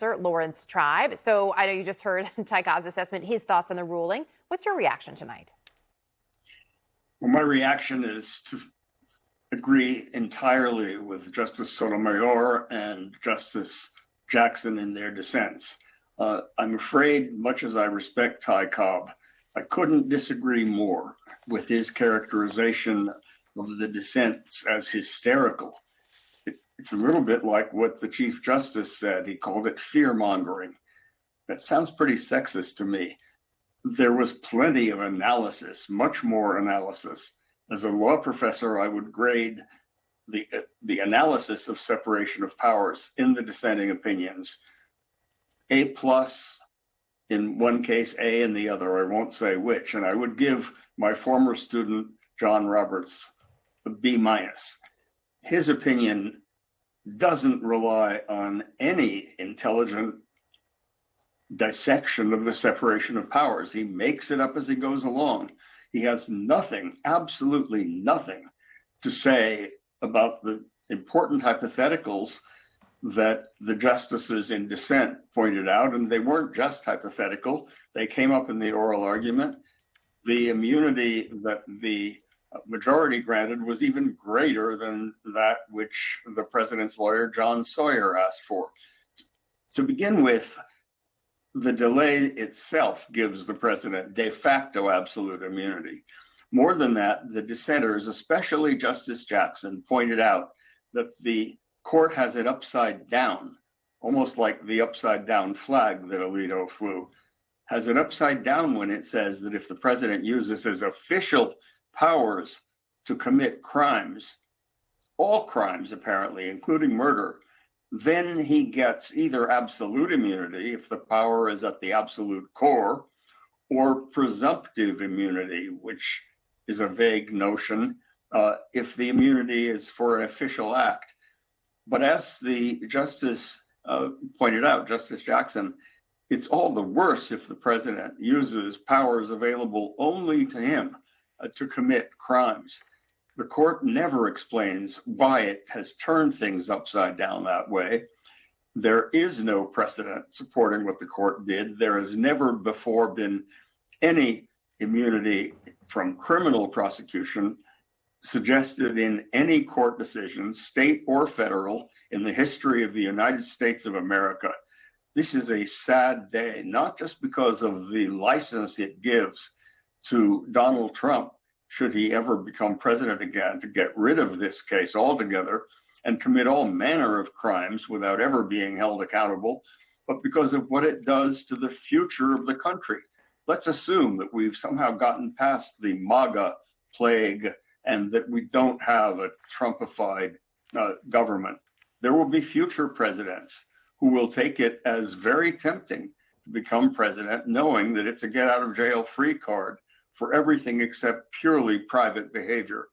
Lawrence Tribe. So I know you just heard Ty Cobb's assessment, his thoughts on the ruling. What's your reaction tonight? Well, my reaction is to agree entirely with Justice Sotomayor and Justice Jackson in their dissents. I'm afraid, much as I respect Ty Cobb, I couldn't disagree more with his characterization of the dissents as hysterical. It's a little bit like what the Chief Justice said. He called it fear-mongering. That sounds pretty sexist to me. There was plenty of analysis, much more analysis. As a law professor, I would grade the analysis of separation of powers in the dissenting opinions A+ in one case, A in the other. I won't say which. And I would give my former student, John Roberts, a B-. His opinion doesn't rely on any intelligent dissection of the separation of powers. He makes it up as he goes along. He has nothing, absolutely nothing, to say about the important hypotheticals that the justices in dissent pointed out, and they weren't just hypothetical. They came up in the oral argument. The immunity that the majority granted was even greater than that which the president's lawyer, John Sawyer, asked for. To begin with, the delay itself gives the president de facto absolute immunity. More than that, the dissenters, especially Justice Jackson, pointed out that the court has it upside down, almost like the upside down flag that Alito flew, has it upside down when it says that if the president uses his official powers to commit crimes, all crimes apparently, including murder, then he gets either absolute immunity if the power is at the absolute core, or presumptive immunity, which is a vague notion, if the immunity is for an official act. But as the justice pointed out, Justice Jackson, it's all the worse if the president uses powers available only to him to commit crimes. The court never explains why it has turned things upside down that way. There is no precedent supporting what the court did. There has never before been any immunity from criminal prosecution suggested in any court decision, state or federal, in the history of the United States of America. This is a sad day, not just because of the license it gives to Donald Trump, should he ever become president again, to get rid of this case altogether and commit all manner of crimes without ever being held accountable, but because of what it does to the future of the country. Let's assume that we've somehow gotten past the MAGA plague and that we don't have a Trumpified government. There will be future presidents who will take it as very tempting to become president, knowing that it's a get out of jail free card for everything except purely private behavior.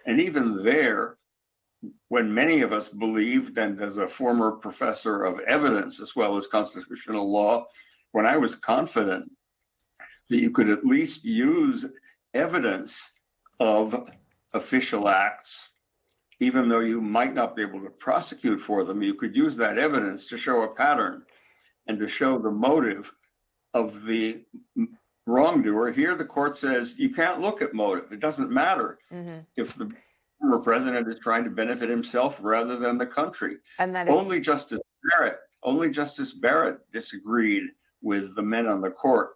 And even there, when many of us believed, and as a former professor of evidence as well as constitutional law, when I was confident that you could at least use evidence of official acts, even though you might not be able to prosecute for them, you could use that evidence to show a pattern and to show the motive of the wrongdoer. Here, the court says you can't look at motive. It doesn't matter if the former president is trying to benefit himself rather than the country. And that is only Justice Barrett disagreed with the men on the court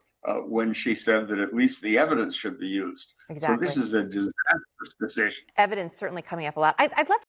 when she said that at least the evidence should be used. Exactly. So this is a disastrous decision. Evidence certainly coming up a lot. I'd love